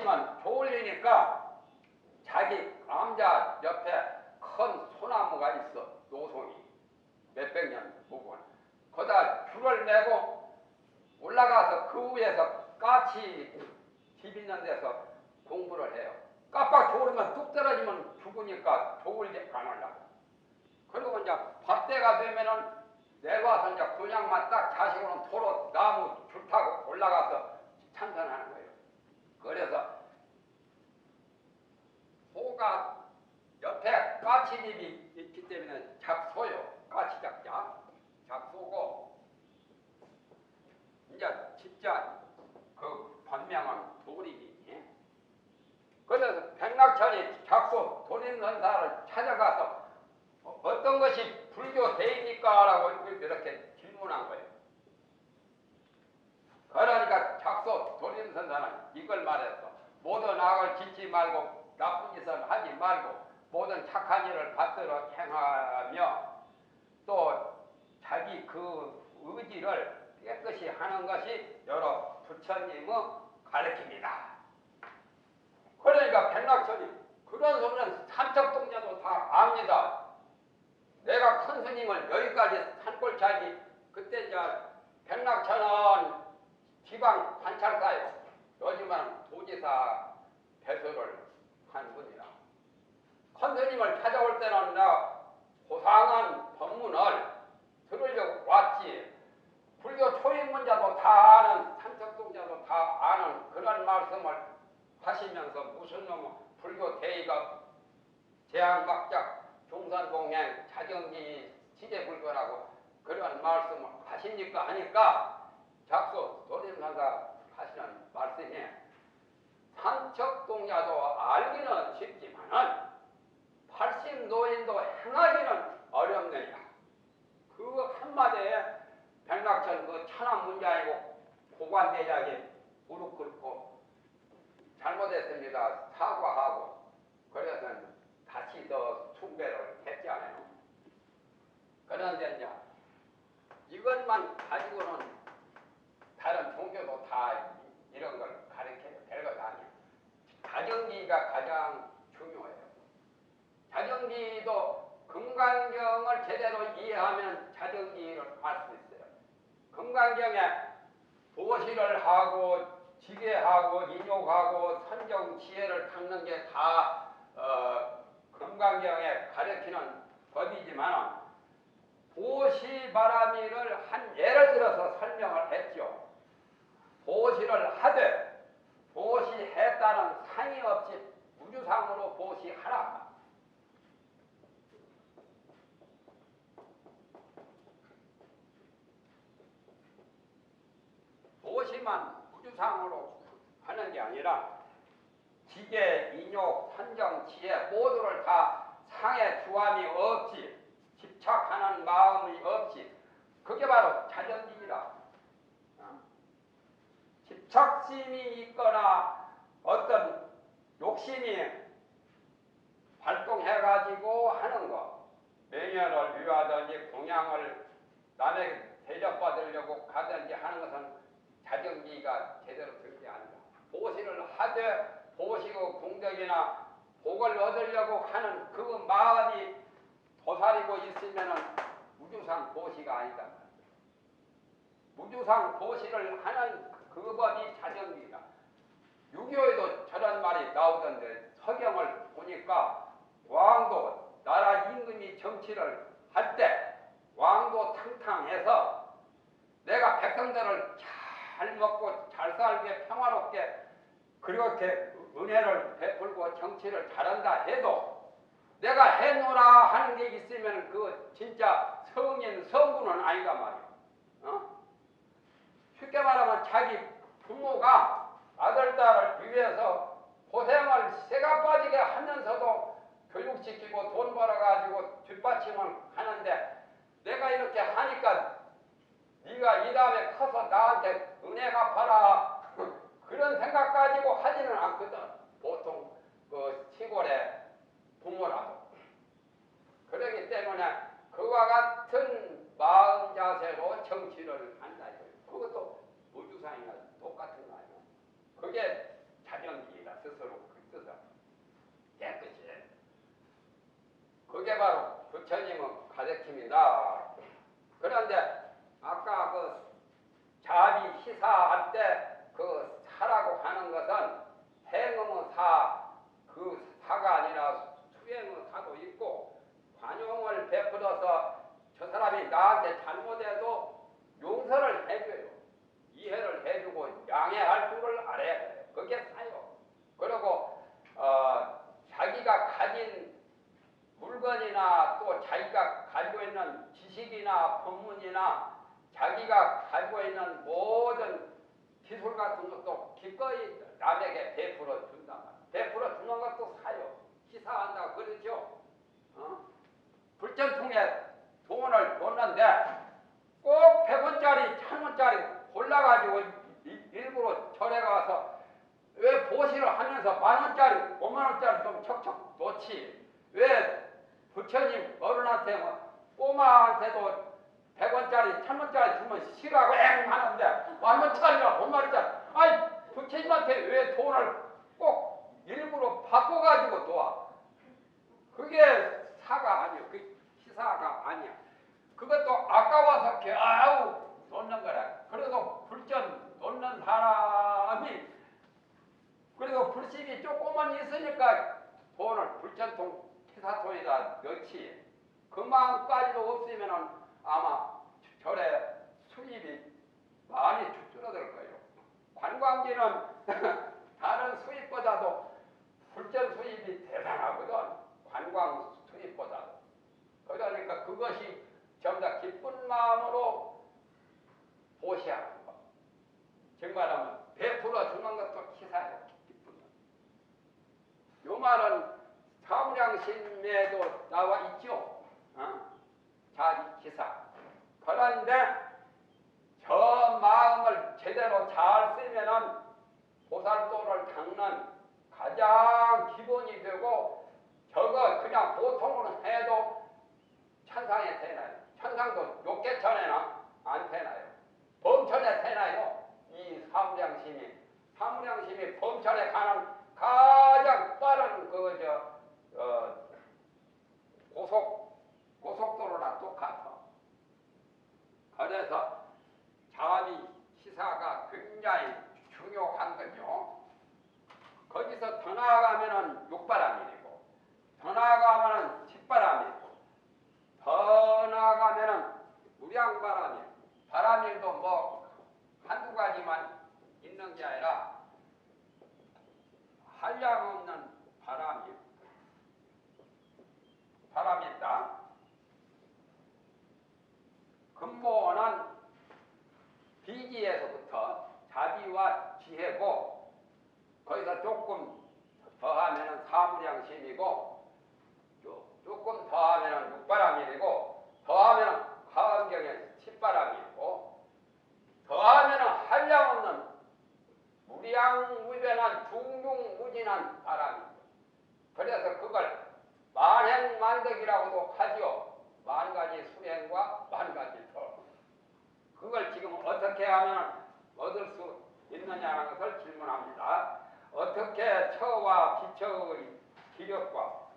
있으면 좋으려니까 자기 암자 옆에 큰 소나무가 있어. 노송이 몇백 년 묵은. 거기다 줄을 매고 올라가서 그 위에서 까치 집 있는 데서 공부를 해요. 깜빡 졸으면 뚝 떨어지면 죽으니까 졸지 않으려고. 그리고 이제 밭때가 되면은 내려와서 이제 그냥만 딱 자식으로는 도로 나무 줄 타고 올라가서 참선하는 거예요. 그래서 소가 옆에 까치집이 있기 때문에 작소요. 까치작자. 작소고 이제 진짜 그 본명은 도리지. 그래서 백낙천이 작소 도림선사를 찾아가서 어떤 것이 불교 대입니까? 라고 이렇게 질문한 거예요. 그러니까 작소 도림선사는 이걸 말했어. 모든 악을 짓지 말고 나쁜 짓을 하지 말고 모든 착한 일을 받들어 행하며 또 자기 그 의지를 깨끗이 하는 것이 여러 부처님의 가르침이다. 그러니까 백낙천이 그런 소리는 삼척동자도 다 압니다. 내가 큰 스님을 여기까지 산골차지 그때 이제 백낙천은 지방 관찰사요. 요즘은 도지사 배수를 한 분이라. 큰 스님을 찾아올 때는 나 고상한 법문을 들으려고 왔지. 불교 초입문자도 다 아는 삼척동자도 다 아는 그런 말씀을 하시면서 무슨 놈의 불교 대의가 재앙막작 중산봉행 자정지 시대불교라고 그런 말씀을 하십니까 하니까 작소 도림선사 하시는 말씀이 삼척동자도 알기는 쉽지만은 팔심노인도 행하기는 어렵느니라. 그 한마디에 백낙천 그 천한 문자이고 고관대작이 무릎 꿇고 잘못했습니다. 사과하고 그래서 다시 더 숭배를 했잖아요. 그런데 이제 이것만 가지고는 다른 종교도 다 이런 걸 가르쳐도 될 것 아니에요. 자정기가 가장 중요해요. 자정기도 금강경을 제대로 이해하면 자정기를 알 수 있어요. 금강경에 도시를 하고 지게하고 인욕하고 선정 지혜를 닦는 게 다 금강경에 가르치는 법이지만 보시바라미를 한 예를 들어서 설명을 했죠. 보시를 하되 보시했다는 상이 없이 우주상으로 보시하라. 보시만 우주상으로 하는 게 아니라 지계, 인욕, 선정, 지혜 모두를 다 상의 주함이 없이 집착하는 마음이 없이 그게 바로 자정기이라. 집착심이 있거나 어떤 욕심이 발동해가지고 하는 것, 명예를 위하든지 공양을 남에게 대접받으려고 가든지 하는 것은 자정기가 제대로 되지 않는다. 보시를 하되 보시고 공덕이나 복을 얻으려고 하는 그 마음이 도사리고 있으면 우주상 보시가 아니다. 우주상 보시를 하는 그 법이 자정기이다. 유교에도 저런 말이 나오던데 서경을 보니까 왕도 나라 임금이 정치를 할 때 왕도 탕탕해서 내가 백성들을 잘 먹고 잘 살게 평화롭게 그렇게 은혜를 베풀고 정치를 잘한다 해도 내가 해노라 하는 게 있으면 그 진짜 성인 성부는 아니다 말이야. 쉽게 말하면 자기 부모가 아들 딸을 위해서 고생을 새가 빠지게 하면서도 교육시키고 돈 벌어가지고 뒷받침을 하는데 내가 이렇게 하니까 네가 이 다음에 커서 나한테 은혜 갚아라 그런 생각 가지고 하지는 않거든. 보통 그 시골의 부모라도. 그렇기 때문에 그와 같은 마음 자세로 정치를 한다 이거예요. 그것도 우주상이나 똑같은 거 아니에요. 그게 자정기이다. 그게 바로 부처님의 가르침이다. 그런데 아까 그 자비 시사할 때 그 사라고 하는 것은 행음의 사, 그 사가 아니라 수행의 사도 있고, 관용을 베풀어서 저 사람이 나한테 잘못해도 용서를 해줘요. 이해를 해주고 양해할 줄을 알아야 돼요. 그게 사요. 그리고 자기가 가진 물건이나 또 자기가 가지고 있는 지식이나 법문이나 자기가 가지고 있는 모든 기술 같은 것도 기꺼이 남에게 베풀어 준다. 베풀어 주는 것도 사요. 시사한다 그러죠. 불전통에 돈을 줬는데 꼭 100원짜리, 1000원짜리 골라가지고 일부러 절에 가서 왜 보시를 하면서 만원짜리, 5만원짜리 좀 척척 놓지. 왜 부처님 어른한테 꼬마한테도 100원짜리, 1000원짜리 주면 싫어하고 엥 하는데 만원짜리나 5만원짜리. 아이 부처님한테 왜 돈을 꼭 일부러 바꿔가지고 놓아. 그게 사가 아니야. 그 시사가 아니야. 그것도 아까워서 겨우 놓는 거라. 그래도 불전 놓는 사람이 그래도 불식이 조금만 있으니까 돈을 불전통 시사통에다 넣지. 그 마음까지도 없으면은 아마 절에 수입이 많이 줄어들 거예요. 관광지는 다른 수입보다도 불전 수입이 대단하거든. 관광 수입보다도. 그러니까 그것이 전부 다 기쁜 마음으로 보시하는 거. 정말하면 베풀어 주는 것도 기사예요. 기쁜 거. 요 말은 사무량심에도 나와 있죠. 기사. 그런데 저 마음을 제대로 잘 쓰면은 보살도를 닦는 가장 기본이 되고, 저거 그냥 보통으로 해도 천상에 태어나요. 천상도 욕계천에는 안 태어나요. 범천에 태어나요. 이 사무량심이 범천에 가는 가장 빠른 고속도로나 똑같아. 그래서 자비 시사가 굉장히 중요한 거죠. 거기서 더 나아가면은 육바람일이고, 더 나아가면은 칠바람이고, 더 나아가면은 무량바람일. 바람일도 뭐 한두 가지만 있는 게 아니라 한량없는 바람이 있다. 근본은 비지에서부터 자비와 지혜고, 거기서 조금 더하면은 사무량심이고, 조금 더하면은 육바람일이고, 더하면은 화엄경의 칠바람일이고, 더하면은 한량없는 무량무변한 중중무진한 바람이죠. 그래서 그걸 만행만덕이라고도 하지요. 만가지 수행과 만가지 더. 그걸 지금 어떻게 하면 얻을 수 있느냐는 것을 질문합니다. 어떻게 처와 비처의 기력과,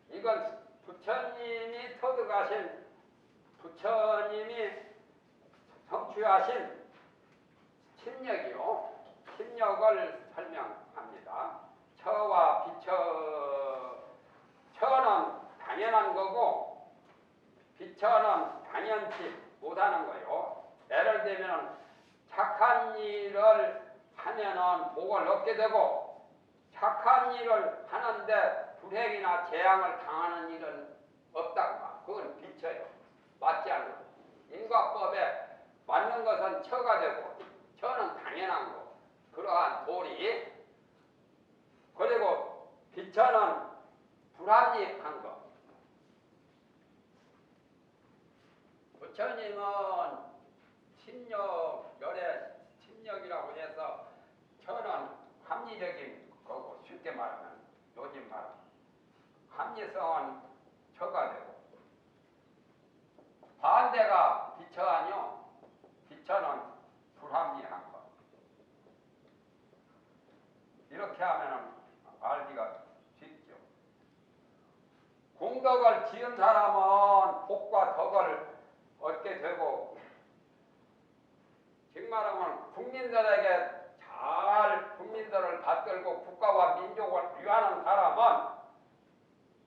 이건 부처님이 터득하신, 부처님이 성취하신 침력이요. 침력을 설명합니다. 처와 비처, 처는 당연한 거고 비처는 당연치 못하는 거요. 예를 들면 착한 일을 하면은 복을 얻게 되고, 착한 일을 하는데 불행이나 재앙을 당하는 일은 없다고. 그건 비처요. 맞지 않는 거. 인과법에 맞는 것은 처가 되고, 처는 당연한 거. 그러한 도리. 그리고 비처는 불합리한 거. 부처님은 침력, 열의 침력이라고 해서 처는 합리적인 거고, 쉽게 말하면 요즘 말 합리성은 처가 되고, 반대가 비처 아니요. 비처는 불합리한 것. 이렇게 하면은 알기가 쉽죠. 공덕을 지은 사람은 복과 덕을 얻게 되고, 즉 말하면 국민들에게 잘 국민들을 받들고 국가와 민족을 위하는 사람은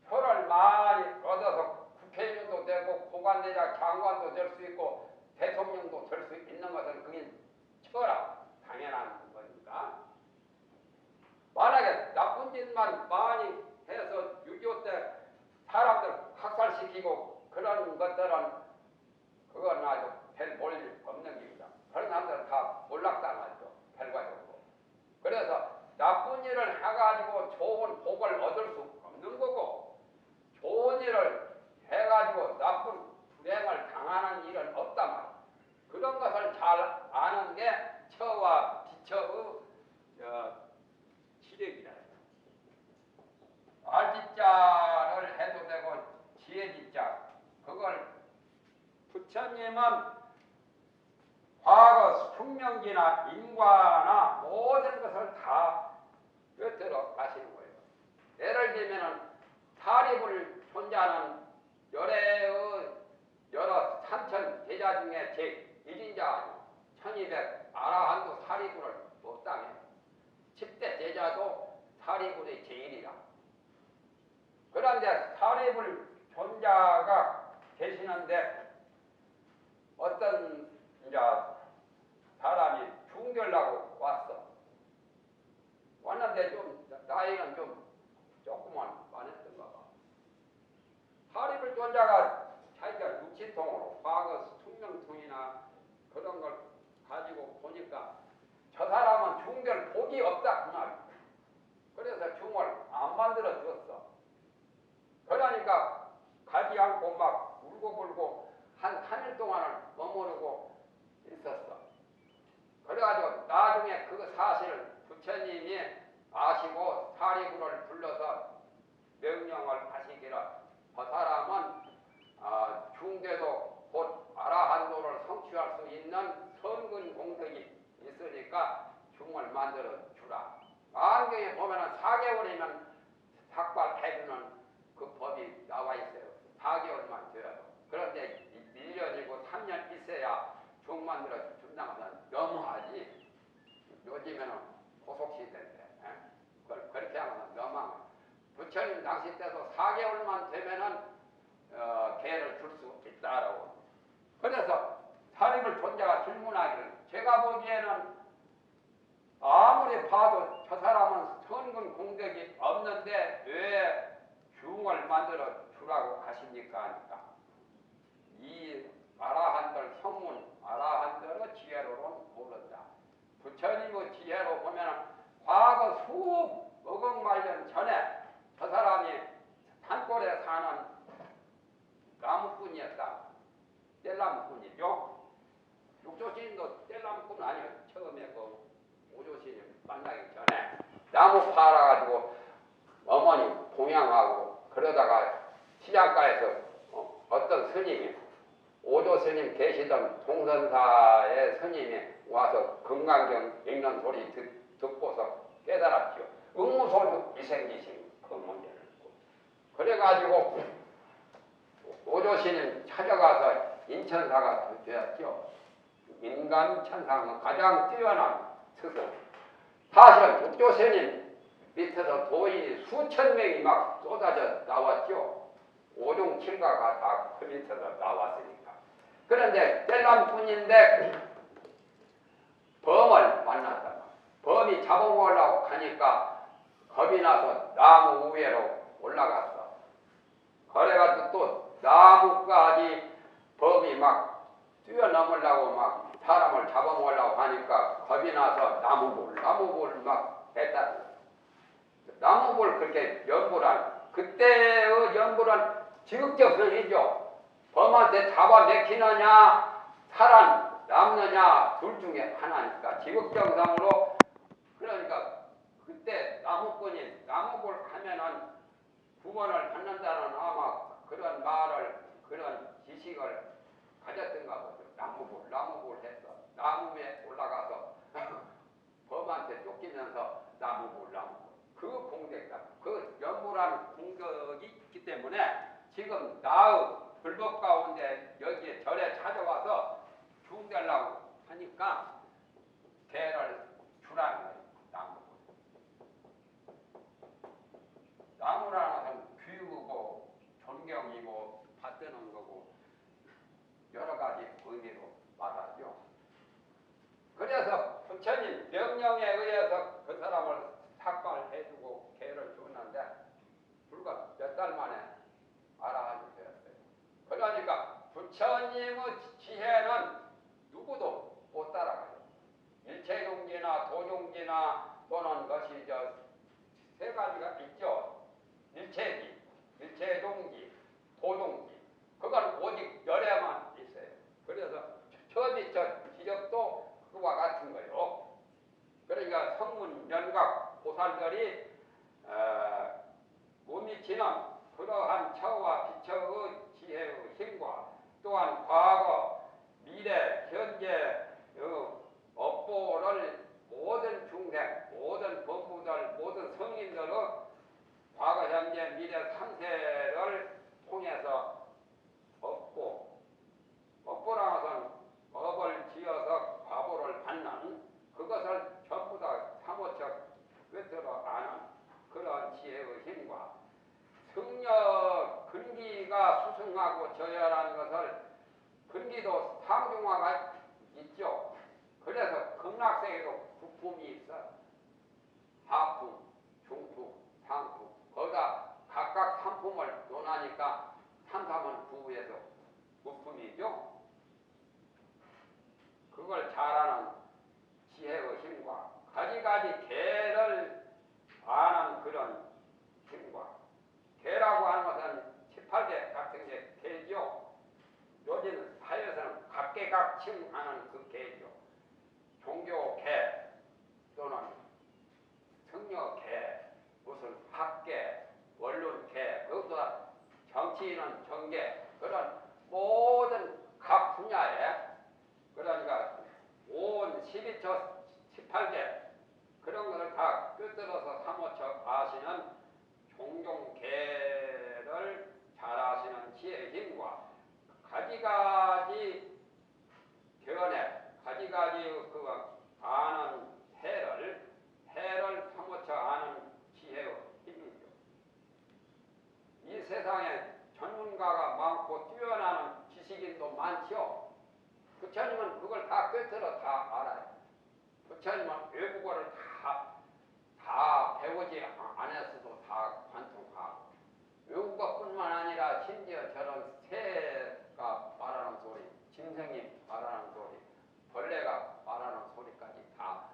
표를 많이 얻어서 국회의원도 되고 고관대장 장관도 될 수 있고 대통령도 될 수 있는 것은 그게 철학 당연한 거니까. 만약에 나쁜 짓만 많이 해서 6.25 때 사람들 학살시키고 그런 것들은 그건 아주 별 볼일 없는 일이다. 그런 사람들은 다 몰락당하죠. 결과적으로. 그래서 나쁜 일을 해가지고 좋은 복을 얻을 수 없는 거고, 좋은 일을 해가지고 나쁜 불행을 당하는 일은 없단 말이야. 그런 것을 잘 아는 게 처와 비처의 시력이다. 알지자를 해도 되고 지혜지자, 그걸 부처님은 과거 숙명기나 인과나 모든 것을 다 꿰뚫어 가시는 거예요. 예를 들면은 사리불 존재하는 여러 삼천 제자 중에 제1인자 1200 아라한도 사리불을 못 당해요. 10대 제자도 사리불의 제1이라. 그런데 사리불 존자가 계시는데 어떤 이제 사람이 중결하고 왔어. 왔는데 좀 나이는 좀 조금만 많았던가 봐. 사리불 존자가 자기가 육신통으로 과거 숙명통이나 그런 걸 가지고 보니까 저 사람은 중결 복이 없다 그 말이야. 그래서 중을 안 만들어 줬어. 그러니까 가지 않고 막 울고불고 한 3일 동안을 머무르고 있었어. 그래가지고 나중에 그 사실을 부처님이 아시고 사리불을 불러서 명령을 하시기를 그 사람은 중대도 곧 아라한도를 성취할 수 있는 선근 공덕이 있으니까 중을 만들어 주라. 안경에 보면은 4개월이면 삭발해주는 그 법이 나와 있어요. 4개월만 되어도. 그런데 1년이고 3년 있어야 중 만들어 준다면 너무하지. 요즘에는 고속시대인데 그렇게 하면 너무한 거야. 부처님 당시 때도 4개월만 되면은 개를 줄 수 있다라고. 그래서 사리불 존자가 질문하기를, 제가 보기에는 아무리 봐도 저 사람은 선근 공덕이 없는데 왜 중을 만들어 주라고 하십니까 하니까, 이 아라한들 성문 아라한들의 지혜로는 모른다. 부처님의 지혜로 보면 과거 수억억 년 전에 저 사람이 산골에 사는 나무꾼이었다. 뗄나무꾼이죠. 육조신도 뗄나무꾼 아니에요. 처음에 그 오조신님 만나기 전에 나무 팔아가지고 어머니 봉양하고 그러다가 시장가에서 어떤 스님이 오조 스님 계시던 동선사의 스님이 와서 금강경 읽는 소리 듣고서 깨달았죠. 응무소득이 생기신 그 문제를. 그래가지고 오조 스님 찾아가서 인천사가 되었죠. 인간천상은 가장 뛰어난 스승. 사실은 육조 스님 밑에서 도인이 수천 명이 막 쏟아져 나왔죠. 오종 칠가가 다 그 밑에서 나왔으니까. 그런데 뗄나무꾼인데 범을 만났다. 범이 잡아먹으려고 하니까 겁이 나서 나무 위로 올라갔어. 그래가지고 또 나무까지 범이 막 뛰어넘으려고 막 사람을 잡아먹으려고 하니까 겁이 나서 나무볼 막 했다. 나무볼 그렇게 연불한 그때의 연불은 지극정성이죠. 범한테 잡아먹히느냐 살아남느냐 둘 중에 하나니까 지극정성으로. 그러니까 그때 나무꾼이 나무볼 하면은 구원을 받는다는 아마 그런 말을 그런 지식을 가졌던가 보죠. 나무볼 했어. 나무 위에 올라가서 범한테 쫓기면서 나무볼 그 공덕이다. 그 연불한 공덕이 있기 때문에 지금 나의 불법 가운데 여기에 절에 찾아와서 중대려고 하니까 개를 주라는 거예요. 나무. 나무라는 것은 귀우고 존경이고 받드는 거고 여러 가지 의미로 말하죠. 그래서 부처님 명령에 의해서 그 사람을 삭발을 해주고 개를 줬는데 불과 몇 달 만에 알아가게 되었어요. 그러니까 부처님의 지혜는 누구도 못 따라가요. 일체동기나 도종기나 또는 것이 세 가지가 있죠. 일체기, 일체동기, 도종기. 그건 오직 열에만 있어요. 그래서 처비처 지적도 그와 같은 거예요. 그러니까 성문, 연각, 보살들이 몸이 지난 그러한 처와 비처의 지혜의 힘과 또한 과거, 미래, 현재 업보를 모든 중생, 모든 법무들, 모든 성인들의 과거, 현재, 미래, 상세를 통해서 업보라는 것은 업을 지어서 과보를 받는 그것을 전부 다 사모적 꿰뚫어 아는 그런 지혜의 힘과 승려 근기가 수승하고 저열한 것을 근기도 상중화가 있죠. 그래서 극락세계도 부품이 있어. 하품, 중품, 상품. 거기다 각각 상품을 논하니까 삼삼은 부에서 부품이죠. 그걸 잘하는 지혜의 힘과 가지가지 개를 아는 그런 힘과 개라고 하는 것은 18개 같은 게 개죠. 요즘 사회에서는 각계각층하는 그 개죠. 종교개 또는 성녀개, 무슨 학계, 원론개, 그것보다 정치인은 정계, 그런 모든 각 분야에 그러니까 온 12처 18개 그런 것을 다 꿰뚫어서 사모쳐 아시는 종종개를 잘 아시는 지혜의 힘과 가지가지 견해, 가지가지 그 아는 해를 사모쳐 아는 지혜의 힘이죠. 이 세상에 전문가가 많고 뛰어나는 지식인도 많죠. 부처님은 그걸 다 꿰뚫어 다 알아요. 부처님은 외국어를 다 배우지 않았어도 다 관통하고 외국어뿐만 아니라 심지어 저런 새가 말하는 소리, 짐승이 말하는 소리, 벌레가 말하는 소리까지 다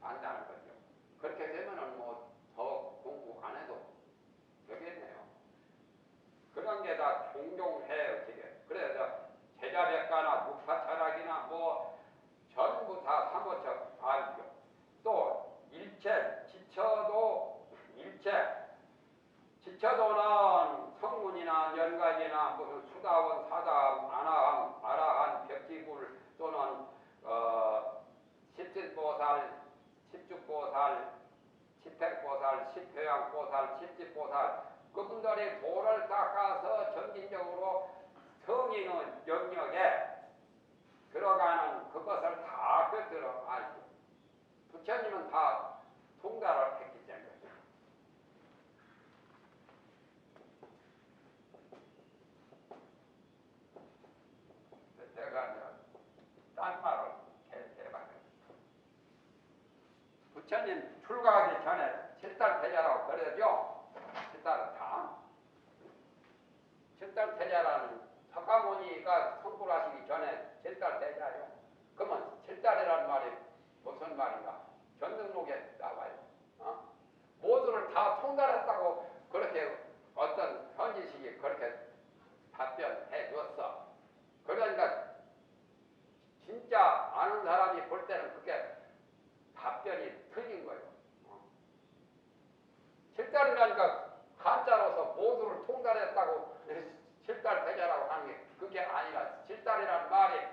안다는 거죠. 그렇게 되면은 뭐 더 공부 안 해도 되겠네요. 그런 게 다 종종해요, 지금. 그래서 제자백가나 육파철학이나 뭐 전부 다 사모쳐 알죠. 또 일체, 지처도는 성문이나 연각이나 무슨 수다원, 사다함, 아나함, 아라한, 벽지불 또는 십진보살, 십죽보살, 십택보살, 십회양보살, 십지보살 그분들이 도를 닦아서 점진적으로 성인의 영역에 들어가는 그것을 다 꿰뚫어 알죠. 부처님은 다 통달을 했기 때문에. 제가 딴 말을 해봐요. 부처님 출가하기 전에 7달 태자라고 그러죠. 7달은 다. 7달 태자라는 석가모니가 성불하시기 전에 7달 태자요. 그러면 7달이라는 말이 무슨 말인가? 전등록에 나와요. 모두를 다 통달했다고 그렇게 어떤 현지식이 그렇게 답변해 줬어. 그러니까 진짜 아는 사람이 볼 때는 그게 답변이 틀린 거예요. 7달이라니까 한자로서 모두를 통달했다고 7달 태자라고 하는 게 그게 아니라 7달이라는 말이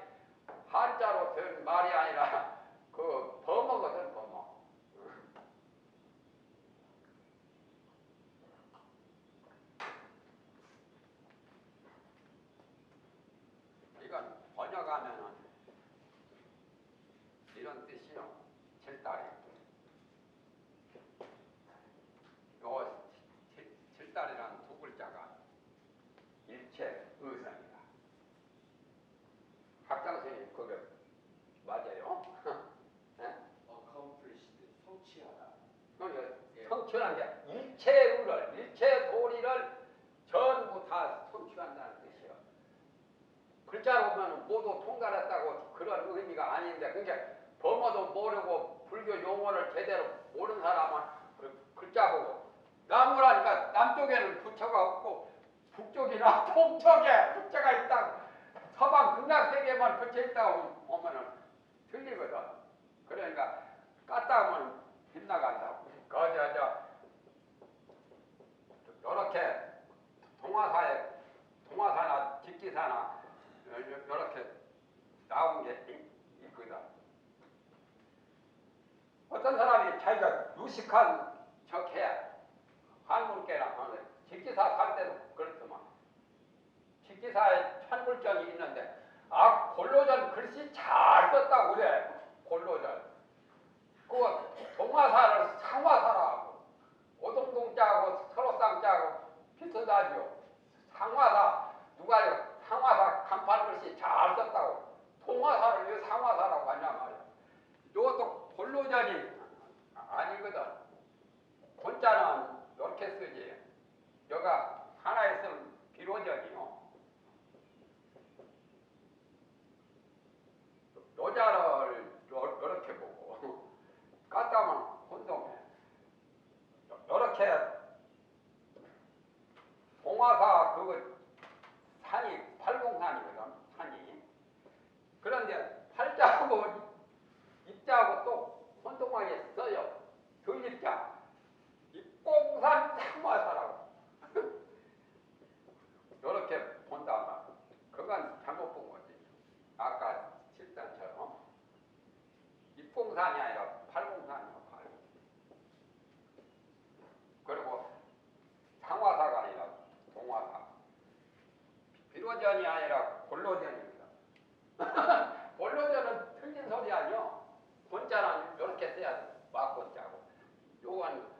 일체 의성이다. 학장 선생님 그게 맞아요? 네? accomplished 성취하다. 그러니까 예. 성취한 게 일체 의를, 일체 도리를 전부 다 성취한다는 뜻이에요. 글자로 보면 모두 통달했다고 그런 의미가 아닌데, 그러니까 범어도 모르고 불교 용어를 제대로 모르는 사람은 그 글자 보고 나무라니까 남쪽에는 부처가 없고 북쪽이나 동쪽에 부처가 있다고, 서방 극락세계만 부처 있다고 보면은 틀리거든. 그러니까 깠다 하면 빗나간다고. 요렇게 동화사나 직기사나 요렇게 나온 게 있거든. 어떤 사람이 자기가 유식한 척해 한물개나 하는데, 직기사 살 때도 그렇더만. 직기사에 천불전이 있는데, 아, 골로전 글씨 잘 썼다고 그래. 골로전. 그거 동화사를 상화사라고. 오동동자하고 서로쌍자하고 비슷하죠. 상화사. 누가 이거 상화사 간판 글씨 잘 썼다고. 동화사를 왜 상화사라고 하냐 말이야. 이것도 골로전이 아니거든. 본자는 이렇게 쓰지. 여가 하나에 쓰면 비로전이요. 노자를 이렇게 보고 깠다면 혼동해. 이렇게 동화사 그거 산이 팔공산이거든. 산이. 그런데 팔자하고 입자하고 또 혼동하게 써요. 그 입자. 입공산 상화사라고. 이렇게 본단 말이야. 그건 잘못 본 거지. 아까 칠단처럼. 입공산이 아니라 팔공산이야. 그리고 상화사가 아니라 동화사. 비로전이 아니라 골로전입니다. 골로전은 틀린 소리 아니요. 본자는 이렇게 써야 돼. 막본자고. 요건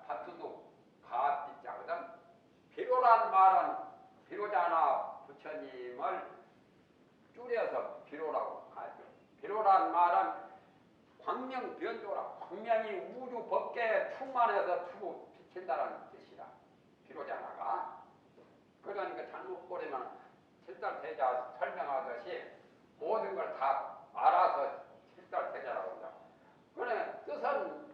밭수도 갓빗자거든. 비로란 말은 비로자나 부처님을 줄여서 비로라고 하죠. 비로란 말은 광명변조라. 광명이 우주 법계에 충만해서 투고 비친다는 뜻이라. 비로자나가. 그러니까 잘못 보려면 칠달태자 설명하듯이 모든 걸 다 알아서 칠달태자라고 한다. 그래, 뜻은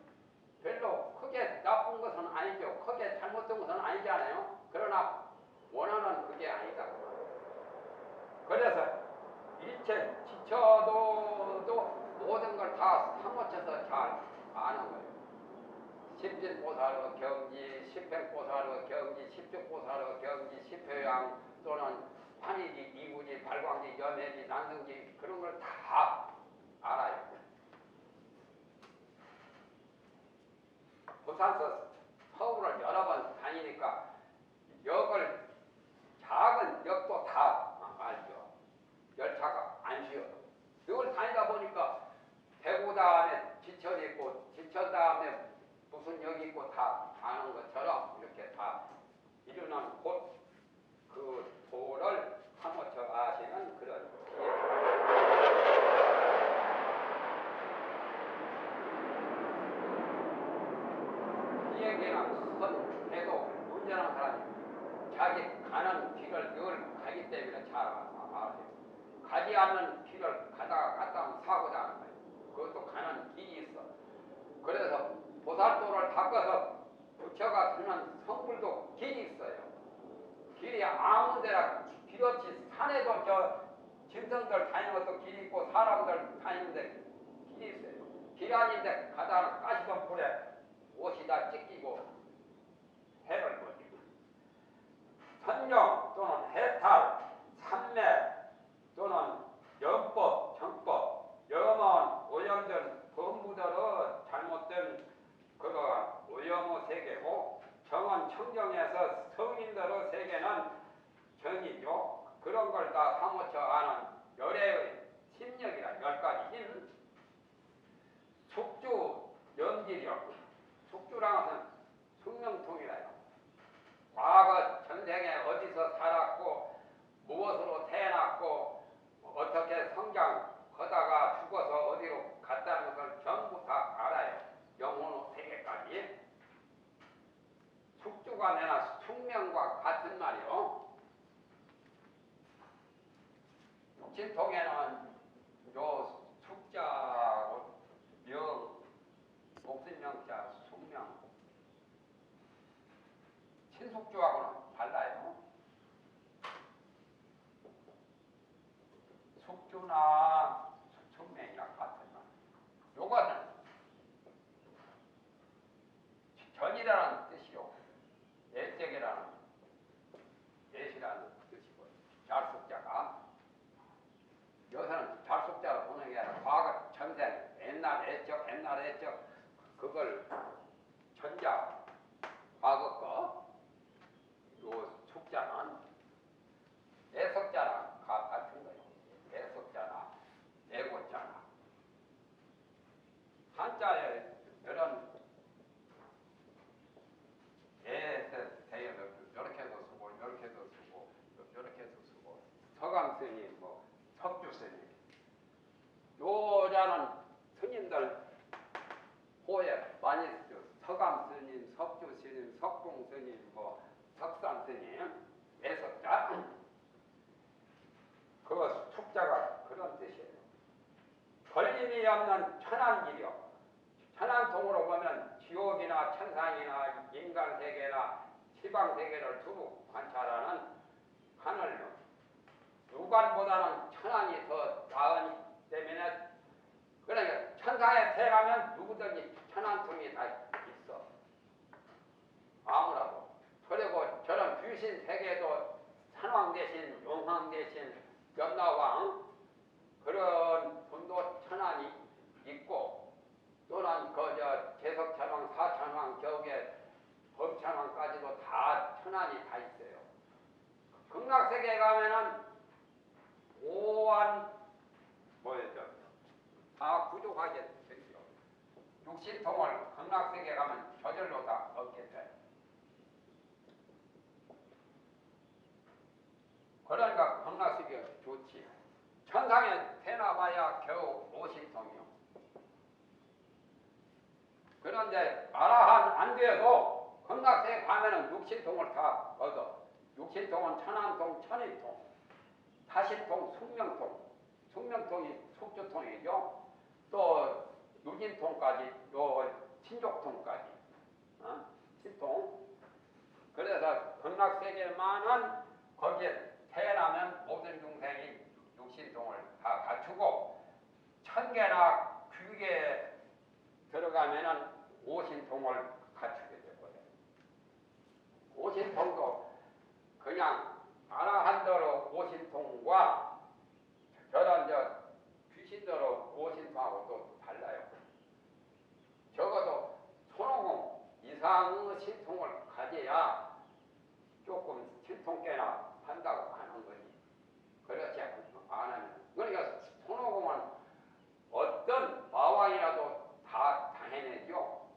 별로 크게 나쁜 것은 아니죠. 크게 잘못된 것은 아니잖아요. 그러나 원하는 그게 아니다. 그래서 일체 지쳐도 모든 걸 다 사무쳐서 잘 아는 거예요. 십진보살의 경지, 십행보살의 경지, 십죽보살의 경지, 십회양 또는 환희지, 이구지, 발광지, 염해지, 난성지 그런 걸 다 알아요. 부산서 서울을 여러 번 다니니까 역을 작은 역도 다 알죠. 열차가 안 쉬어요. 이걸 다니다 보니까 대구 다음에 지천 있고 지천 다음에 무슨 역이 있고 다 아는 것처럼 이렇게 다 이루는 곧 그 도를 사무쳐 아시는 그런 이 얘기는 큰 해도 운전하는 사람이 자기 가는 길을 늘 가기 때문에 잘 알아요. 가지 않는 길을 가다가 갔다 하면 사고 나는 거예요. 그것도 가는 길이 있어. 그래서 보살도를 닦아서 부처가 주는 성불도 길이 있어요. 길이 아무 데나 길 없이 산에도 저 짐승들 다니는 것도 길이 있고 사람들 다니는데 길이 있어요. 길 아닌데 가다가 가시던 불에 옷이 다 찢기고 해를 보지. 선령 또는 해탈, 삼매 또는 연법, 정법, 염원, 오염된 법무들은 잘못된 그러한 오염의 세계고, 정은 청정에서 성인들의 세계는 정이죠. 그런 걸 다 사무쳐 아는 열애의 심력이라 10가지 힘. 숙주 염지력. 숙주라는 것은 숙명통이라요. 과거 전생에 어디서 한 말이요. 육신통에는 요 숙자하고 명, 목신명자, 숙명, 신숙주하고는 달라요. 숙주나 숙명이랑 같은 말. 요거는 전이라는 뜻이요. 예적이라는 예시라는 뜻이고 잘숙자가 여기서는 잘숙자로 보는 게 아니라 과거 전생 옛날 애적 그걸 전자 과거 거 요 숙자는 애석자랑 같은 거예요. 애석자나 애고자나 한자에 이런 애에서 대해서 이렇게 해서 쓰고 이렇게 해서 쓰고 이렇게 해서 쓰고 서감 스님 뭐 석주 스님 요자는 스님들 호에 많이 쓰죠. 서감 스님, 석주 스님, 석봉 스님, 뭐 석산 스님, 애석자 그 숙자가 그런 뜻이에요. 걸림이 없는 천안길이요. 천안통으로 보면 지옥이나 천상이나 인간세계나 시방세계를 두루 관찰하는 하늘로 육안보다는 천안이 더 나으니 때문에 그러니까 천상에 태어나면 누구든지 천안통이 다 있어. 아무라도. 그리고 저런 귀신 세계도 산왕 대신 용왕 대신 염라왕 그런 분도 천안이 있고 또는 그저 제석천왕, 사천왕, 격에 법천왕까지도 다 천안이 다 있어요. 극락세계에 가면은 오한 뭐였죠? 다 부족하게 생겨. 육신통을 극락세계에 가면 저절로 다 얻게 돼. 그러니까 극락세계가 좋지. 천상에 태어나봐야 겨우 오신통이요. 그런데 아라한 안 돼도 극락세계 가면은 육신통을 다 얻어. 육신통은 천안통, 천인통, 다시통, 숙명통. 숙명통이 숙주통이죠. 또 유진통까지, 요 친족통까지, 친통. 그래서 극락세계만은 거기에 태어나면 모든 중생이 육신통을 다 갖추고 천계나 귀계에 들어가면은 오신통을 갖추게 되거든. 오신통도 그냥 아라한대로 오신통과 저런 귀신대로 오신통하고 또 달라요. 적어도 손오공 이상의 신통을 가져야 조금 신통깨나 한다고 하는 거지. 그렇지 않으면. 그러니까 손오공은 어떤 마왕이라도 다 당해내죠.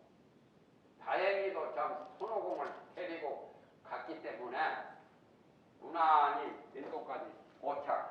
다행히도 참 손오공을 데리고 갔기 때문에 무난히 인도까지 도착.